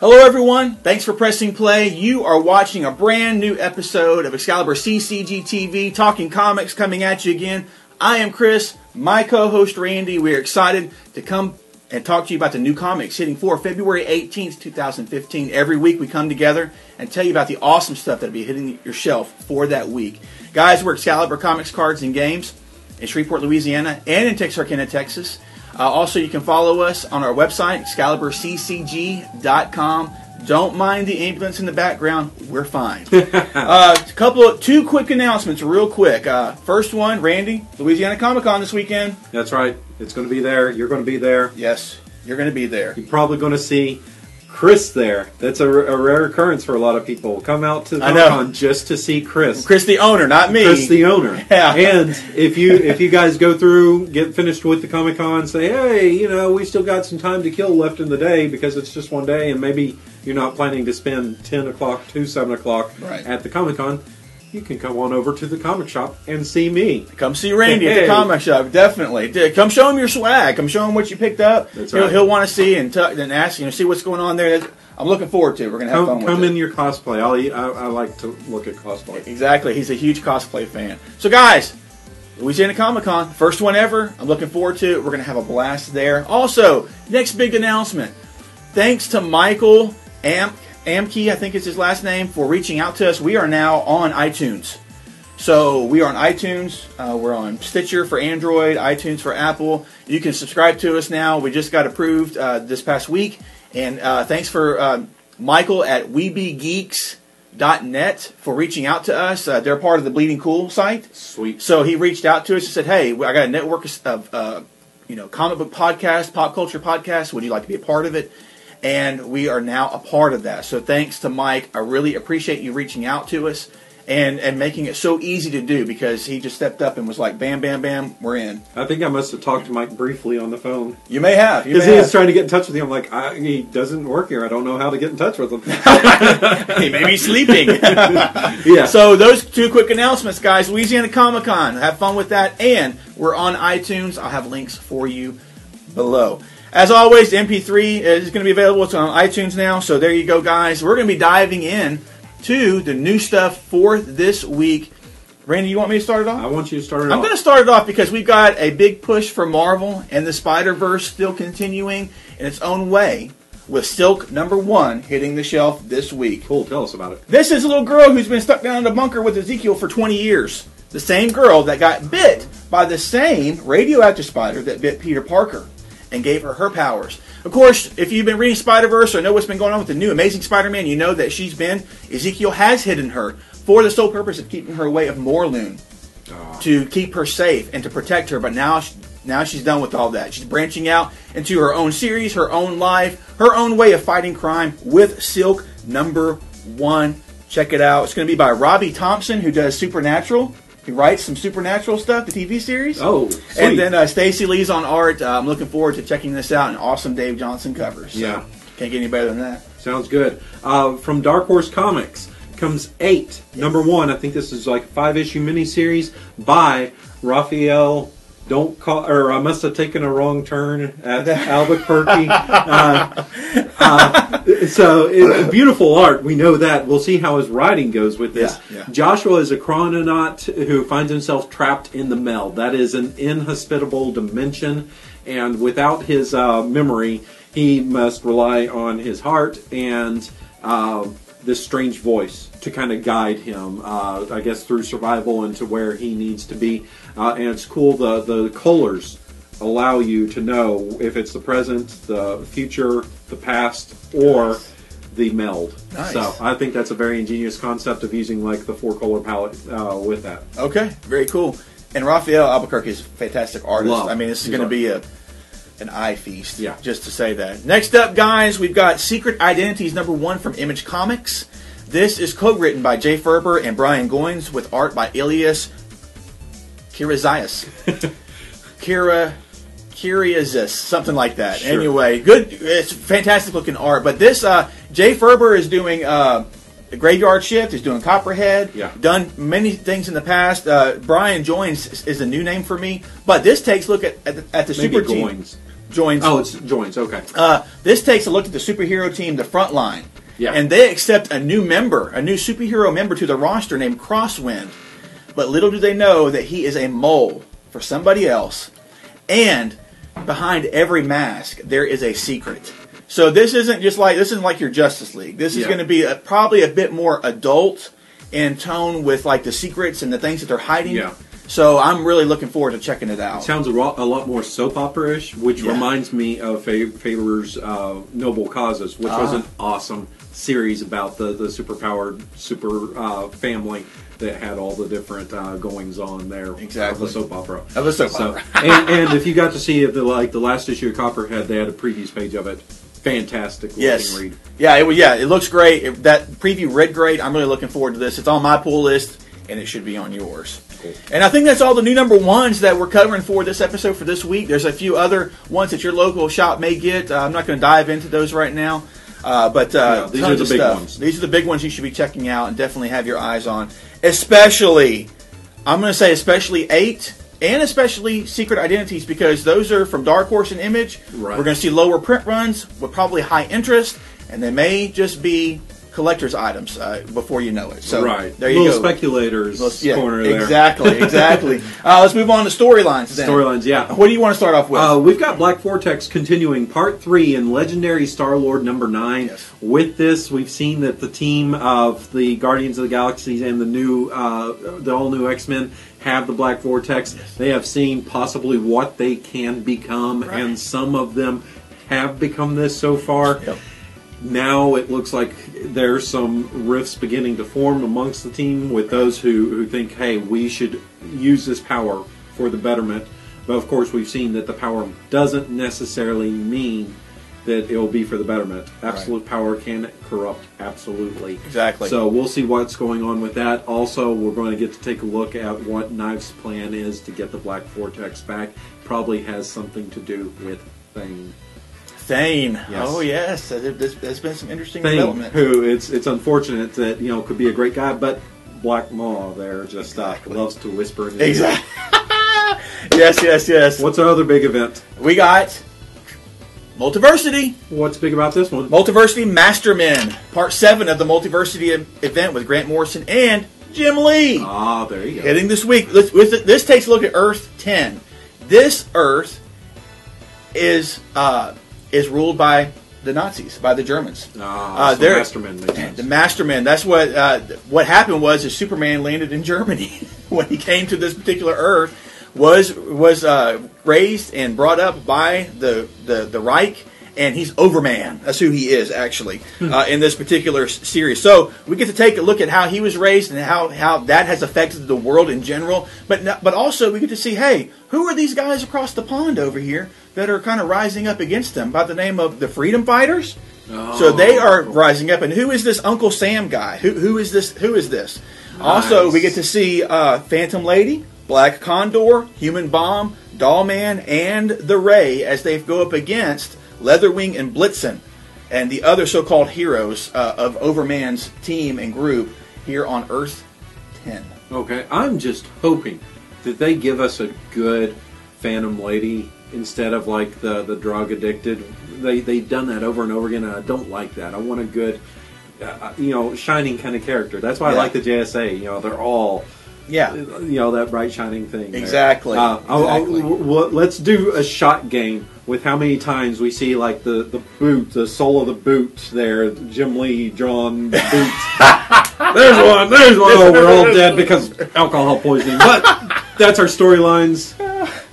Hello everyone, thanks for pressing play. You are watching a brand new episode of ExcaliburCCGTV, talking comics, coming at you again. I am Chris, my co-host Randy. We are excited to come and talk to you about the new comics hitting for February 18th, 2015. Every week we come together and tell you about the awesome stuff that will be hitting your shelf for that week. Guys, we're Excalibur Comics, Cards, and Games in Shreveport, Louisiana, and in Texarkana, Texas. Also, you can follow us on our website, ExcaliburCCG.com. Don't mind the ambulance in the background. We're fine. Two quick announcements real quick. First one, Randy, Louisiana Comic-Con this weekend. That's right. It's going to be there. You're going to be there. Yes, you're going to be there. You're probably going to see Chris there. That's a rare occurrence for a lot of people. Come out to the Comic-Con just to see Chris. Chris the owner, not me. Chris the owner. Yeah. And if you guys go through, get finished with the Comic-Con, say, hey, you know, we still got some time to kill left in the day because it's just one day, and maybe you're not planning to spend 10 o'clock to 7 o'clock at the Comic-Con, you can come on over to the comic shop and see me. Come see Randy at the comic shop, definitely. Come show him your swag. Come show him what you picked up. That's right. He'll want to see and ask, see what's going on there. I'm looking forward to it. We're going to have fun with it. Come in your cosplay. I like to look at cosplay. Exactly. He's a huge cosplay fan. So, guys, Louisiana Comic-Con, first one ever. I'm looking forward to it. We're going to have a blast there. Also, next big announcement. Thanks to Michael Amke, I think is his last name, for reaching out to us. We are now on iTunes. So we are on iTunes. We're on Stitcher for Android, iTunes for Apple. You can subscribe to us now. We just got approved this past week. And thanks for Michael at WeBeGeeks.net for reaching out to us. They're part of the Bleeding Cool site. Sweet. So he reached out to us and said, hey, I got a network of comic book podcasts, pop culture podcasts. Would you like to be a part of it? And we are now a part of that. So thanks to Mike. I really appreciate you reaching out to us and making it so easy to do, because he just stepped up and was like, bam, bam, bam, we're in. I think I must have talked to Mike briefly on the phone. You may have. Because he was trying to get in touch with you. I'm like, he doesn't work here. I don't know how to get in touch with him. He may be sleeping. Yeah. So those two quick announcements, guys. Louisiana Comic-Con. Have fun with that. And we're on iTunes. I'll have links for you below. As always, the MP3 is going to be available. It's on iTunes now. So there you go, guys. We're going to be diving in to the new stuff for this week. Randy, you want me to start it off? I want you to start it off. I'm going to start it off because we've got a big push for Marvel and the Spider-Verse still continuing in its own way, with Silk #1 hitting the shelf this week. Cool, tell us about it. This is a little girl who's been stuck down in a bunker with Ezekiel for 20 years. The same girl that got bit by the same radioactive spider that bit Peter Parker and gave her powers. Of course, if you've been reading Spider-Verse or know what's been going on with the new Amazing Spider-Man, you know that Ezekiel has hidden her for the sole purpose of keeping her away of Morloon, to keep her safe and to protect her. But now she's done with all that. She's branching out into her own series, her own life, her own way of fighting crime with Silk #1. Check it out. It's going to be by Robbie Thompson, who does Supernatural. He writes some Supernatural stuff, the TV series. Oh, sweet. And then Stacey Lee's on art. I'm looking forward to checking this out. An awesome Dave Johnson covers. So yeah. Can't get any better than that. Sounds good. From Dark Horse Comics comes Ei8ht, #1. I think this is like a 5-issue miniseries by Rafael. I must have taken a wrong turn at Albuquerque. So beautiful art. We know that. We'll see how his writing goes with this. Yeah. Joshua is a chrononaut who finds himself trapped in the meld. That is an inhospitable dimension, and without his memory, he must rely on his heart and this strange voice to kind of guide him, I guess, through survival and to where he needs to be. And it's cool, the colors allow you to know if it's the present, the future, the past, or the meld. Nice. So I think that's a very ingenious concept of using like the 4-color palette with that. Okay, very cool. And Rafael Albuquerque is a fantastic artist. I mean, this is going to be an eye feast, just to say that. Next up, guys, we've got Secret Identities #1 from Image Comics. This is co-written by Jay Faerber and Brian Goins, with art by Elias Kiriazis. Kiriazis, something like that. Sure. Anyway, good. It's fantastic looking art. But this, Jay Faerber is doing the Graveyard Shift, is doing Copperhead. Yeah. Done many things in the past. Brian Goins is a new name for me. But this takes a look at the super team. joins. Oh, it's joins. Okay. This takes a look at the superhero team, the front line. Yeah. And they accept a new superhero member to the roster named Crosswind. But little do they know that he is a mole for somebody else. And behind every mask, there is a secret. So this isn't like your Justice League. This is going to be probably a bit more adult in tone with like the secrets and the things that they're hiding. Yeah. So I'm really looking forward to checking it out. It sounds a lot more soap opera-ish, which reminds me of Faber's Noble Causes, which was an awesome series about the superpowered family that had all the different goings on there. Exactly. Of a soap opera. Of a soap opera. and if you got to see it, the last issue of Copperhead, they had a previews page of it. Fantastic looking read. Yeah, it looks great. That preview read great. I'm really looking forward to this. It's on my pull list, and it should be on yours. Cool. And I think that's all the new number ones that we're covering for this episode for this week. There's a few other ones that your local shop may get. I'm not going to dive into those right now. But these are the big ones. These are the big ones you should be checking out and definitely have your eyes on. Especially Ei8ht and especially Secret Identities, because those are from Dark Horse and Image. Right. We're going to see lower print runs with probably high interest, and they may just be collector's items before you know it. So there you go. Speculators corner there. Exactly. Let's move on to storylines then. Storylines, yeah. What do you want to start off with? We've got Black Vortex continuing Part 3 in Legendary Star-Lord number 9. Yes. With this, we've seen that the team of the Guardians of the Galaxy and the all-new X-Men have the Black Vortex. Yes. They have seen possibly what they can become, and some of them have become this so far. Yep. Now it looks like there's some rifts beginning to form amongst the team with those who think, hey, we should use this power for the betterment. But of course we've seen that the power doesn't necessarily mean that it will be for the betterment. Absolute power can corrupt, absolutely. Exactly. So we'll see what's going on with that. Also, we're going to get to take a look at what Knife's plan is to get the Black Vortex back. Probably has something to do with Thane. Thane. Yes. Oh yes, there's been some interesting Thane, development. who it's unfortunate that could be a great guy, but Black Maw there just loves to whisper in his ear. Yes. What's our other big event? We got Multiversity. What's big about this one? Multiversity Mastermen, Part 7 of the Multiversity event with Grant Morrison and Jim Lee. Ah, there you go. Hitting this week. This takes a look at Earth 10. This Earth is ruled by the Nazis, by the Germans. So Mastermen makes sense. The Mastermen. That's what happened was Superman landed in Germany when he came to this particular Earth. Was raised and brought up by the Reich, and he's Overman. That's who he is, actually, in this particular series. So we get to take a look at how he was raised and how that has affected the world in general. But also we get to see, hey, who are these guys across the pond over here that are kind of rising up against them by the name of the Freedom Fighters? Oh, so they are rising up. And who is this Uncle Sam guy? Who is this? Who is this? Nice. Also, we get to see Phantom Lady, Black Condor, Human Bomb, Dollman, and the Ray as they go up against Leatherwing and Blitzen and the other so-called heroes of Overman's team and group here on Earth 10. Okay, I'm just hoping that they give us a good Phantom Lady instead of like the drug addicted. They've done that over and over again, and I don't like that. I want a good, shining kind of character. That's why I like the JSA. They're all... that bright shining thing. Exactly. Let's do a shot game with how many times we see like the boot, the sole of the boot there, Jim Lee drawn boot. There's one. Oh, we're all dead because alcohol poisoning. But that's our storylines.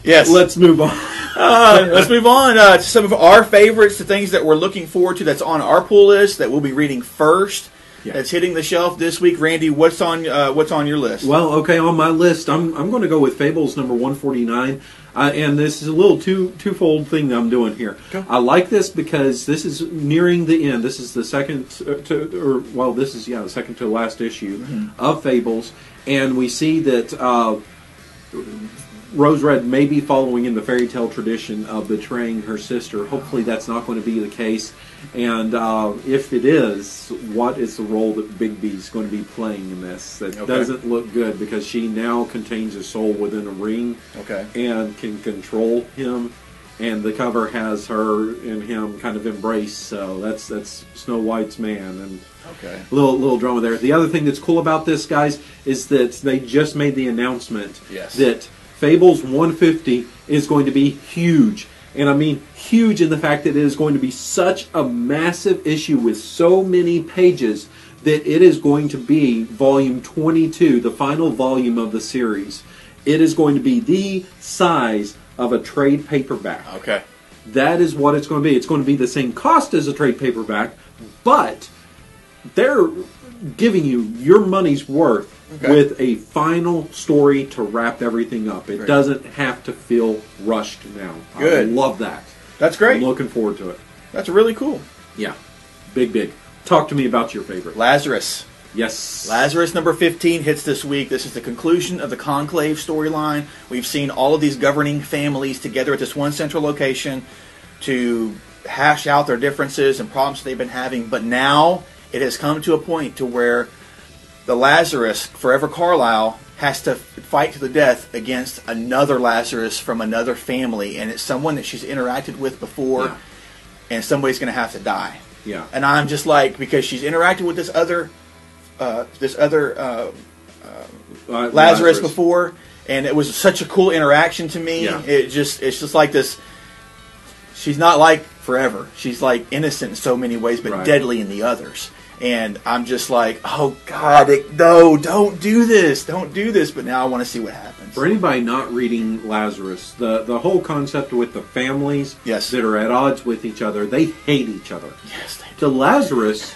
Yes. Let's move on. Let's move on to some of our favorites, the things that we're looking forward to that's on our pull list that we'll be reading first. Yeah. That's hitting the shelf this week. Randy, what's on your list? Well, okay, on my list, I'm going to go with Fables number 149, and this is a little twofold thing that I'm doing here. Okay. I like this because this is nearing the end. This is the second the second to last issue of Fables, and we see that Rose Red may be following in the fairy tale tradition of betraying her sister. Hopefully that's not going to be the case. And if it is, what is the role that Bigby's going to be playing in this? That doesn't look good because she now contains a soul within a ring and can control him. and the cover has her and him kind of embraced. So that's Snow White's man, and okay, little drama there. The other thing that's cool about this, guys, is that they just made the announcement that Fables 150 is going to be huge. And I mean huge in the fact that it is going to be such a massive issue with so many pages that it is going to be volume 22, the final volume of the series. It is going to be the size of a trade paperback. Okay. That is what it's going to be. It's going to be the same cost as a trade paperback, but they're giving you your money's worth with a final story to wrap everything up. It doesn't have to feel rushed now. Good. I love that. That's great. I'm looking forward to it. That's really cool. Yeah. Big. Talk to me about your favorite. Lazarus. Yes. Lazarus number 15 hits this week. This is the conclusion of the Conclave storyline. We've seen all of these governing families together at this one central location to hash out their differences and problems they've been having. But now it has come to a point to where the Lazarus, Forever Carlisle, has to fight to the death against another Lazarus from another family. And it's someone that she's interacted with before, and somebody's going to have to die. Yeah. And I'm just like, because she's interacted with this other Lazarus before, and it was such a cool interaction to me. Yeah. It's just like this. She's not like Forever. She's like innocent in so many ways, but deadly in the others. And I'm just like, oh God, no, don't do this. Don't do this. But now I want to see what happens. For anybody not reading Lazarus, the whole concept with the families that are at odds with each other, they hate each other. Yes, they do. The Lazarus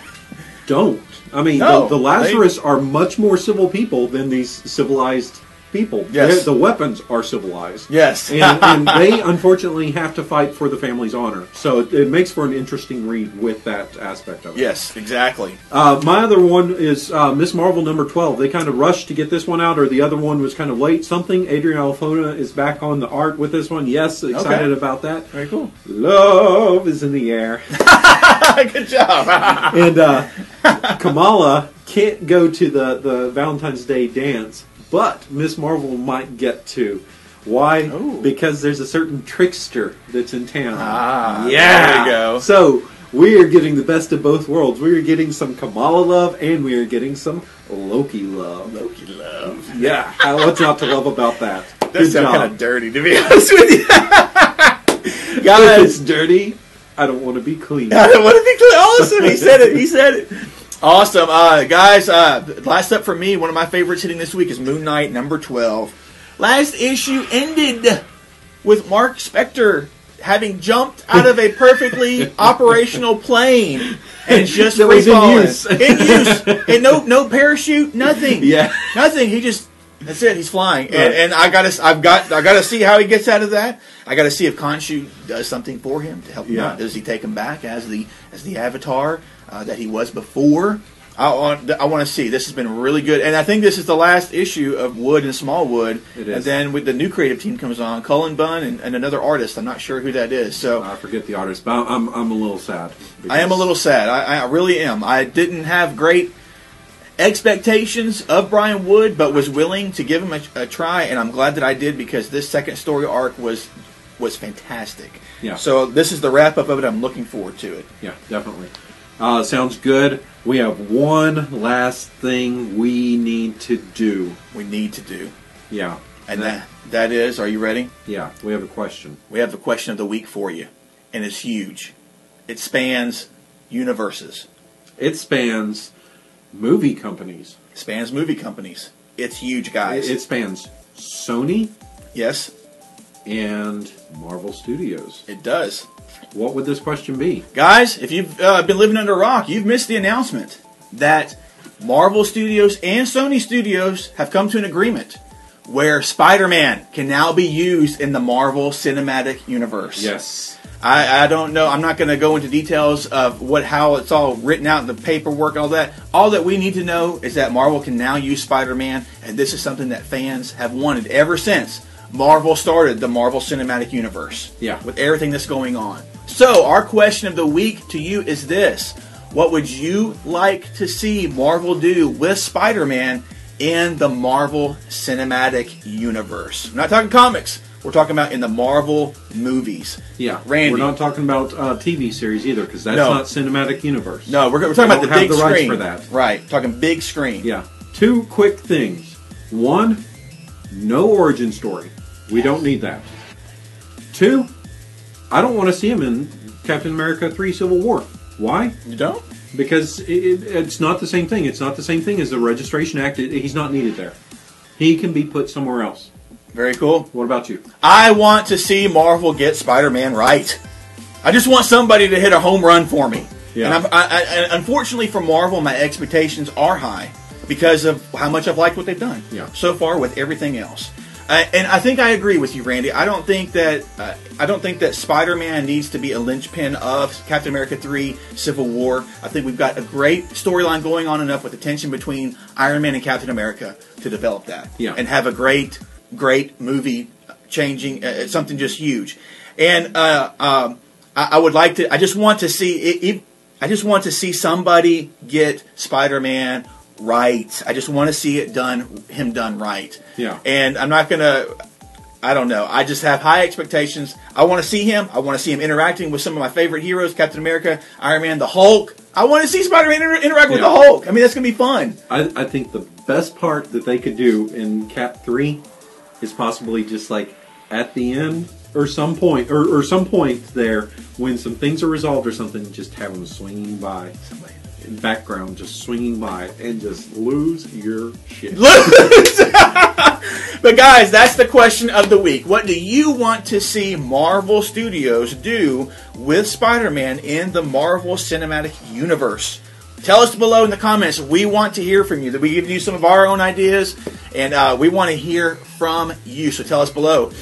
don't. I mean, the Lazarus are much more civil people than these civilized people. Yes. The weapons are civilized. Yes. and they, unfortunately, have to fight for the family's honor. So it makes for an interesting read with that aspect of it. Yes, exactly. My other one is Miss Marvel number 12. They kind of rushed to get this one out, or the other one was kind of late. Adrian Alfona is back on the art with this one. Yes, excited about that. Very cool. Love is in the air. Good job. And Kamala can't go to the Valentine's Day dance, but Miss Marvel might get to. Why? Ooh. Because there's a certain trickster that's in town. There you go. So we are getting the best of both worlds. We are getting some Kamala love, and we are getting some Loki love. Loki love. Yeah. What's not to love about that? That sounds kind of dirty, to be honest with you. Guys, if it's dirty, I don't want to be clean. I don't want to be clean. Awesome. He said it. He said it. Awesome. Guys, last up for me, one of my favorites hitting this week is Moon Knight number 12. Last issue ended with Mark Spector having jumped out of a perfectly operational plane and just was in free-fallen. use. In use. And no parachute, nothing. Yeah. Nothing. That's it. He's flying. And I've got to see how he gets out of that. I got to see if Khonshu does something for him to help him out. Does he take him back as the Avatar that he was before? I want to see. This has been really good, and I think this is the last issue of Wood and Smallwood. It is. And then with the new creative team comes on, Cullen Bunn and another artist. I'm not sure who that is. So I forget the artist, but I'm a little sad. I am a little sad. I really am. I didn't have great expectations of Brian Wood, but was willing to give him a try, and I'm glad that I did, because this second story arc was fantastic. Yeah. So this is the wrap up of it. I'm looking forward to it. Yeah, definitely. Sounds good. We have one last thing we need to do. Yeah. And that is, are you ready? Yeah, we have a question. We have the question of the week for you, and it's huge. It spans universes. It spans movie companies. It's huge, guys. It spans Sony. Yes. And Marvel Studios. It does. What would this question be? Guys, if you've been living under a rock, you've missed the announcement that Marvel Studios and Sony Studios have come to an agreement where Spider-Man can now be used in the Marvel Cinematic Universe. Yes. I don't know. I'm not going to go into details of how it's all written out in the paperwork and all that. All that we need to know is that Marvel can now use Spider-Man, and this is something that fans have wanted ever since Marvel started the Marvel Cinematic Universe. Yeah. With everything that's going on. So, our question of the week to you is this. What would you like to see Marvel do with Spider-Man in the Marvel Cinematic Universe? I'm not talking comics. We're talking about in the Marvel movies. Yeah, Randy. We're not talking about TV series either, because that's not cinematic universe. No, we're talking about the big have the screen. rights for that. Right, talking big screen. Yeah. 2 quick things. 1, no origin story. We don't need that. 2, I don't want to see him in Captain America 3 Civil War. Why? You don't? Because it's not the same thing. It's not the same thing as the Registration Act. He's not needed there. He can be put somewhere else. Very cool. What about you? I want to see Marvel get Spider-Man right. I just want somebody to hit a home run for me. Yeah. And unfortunately for Marvel, my expectations are high because of how much I've liked what they've done so far with everything else. And I think I agree with you, Randy. I don't think that Spider-Man needs to be a linchpin of Captain America 3 Civil War. I think we've got a great storyline going on enough with the tension between Iron Man and Captain America to develop that and have a great movie changing something just huge. And I would like to. I just want to see somebody get Spider-Man right. I just want to see him done right. Yeah. And I'm not gonna. I don't know. I just have high expectations. I want to see him. I want to see him interacting with some of my favorite heroes: Captain America, Iron Man, the Hulk. I want to see Spider-Man interact with the Hulk. I mean, that's gonna be fun. I think the best part that they could do in Cap 3 is possibly just like at the end or some point or some point there when some things are resolved or something, just have them swinging by. Somebody in background just swinging by and just lose your shit. But guys, that's the question of the week. What do you want to see Marvel Studios do with Spider-Man in the Marvel Cinematic Universe? Tell us below in the comments. We want to hear from you. That we give you some of our own ideas, and we want to hear from you. So tell us below.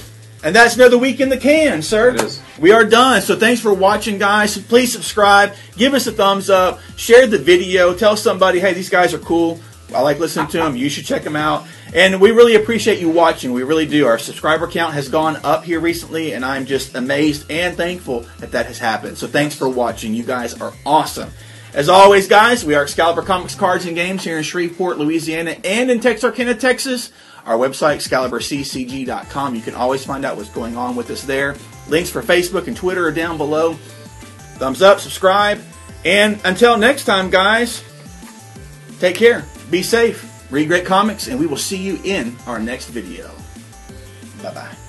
And that's another week in the can, sir. It is. We are done. So thanks for watching, guys. Please subscribe. Give us a thumbs up. Share the video. Tell somebody, hey, these guys are cool. I like listening to them. You should check them out. And we really appreciate you watching. We really do. Our subscriber count has gone up here recently, and I'm just amazed and thankful that has happened. So thanks for watching. You guys are awesome. As always, guys, we are Excalibur Comics, Cards, and Games here in Shreveport, Louisiana, and in Texarkana, Texas. Our website, ExcaliburCCG.com. You can always find out what's going on with us there. Links for Facebook and Twitter are down below. Thumbs up, subscribe. And until next time, guys, take care. Be safe. Read great comics, and we will see you in our next video. Bye-bye.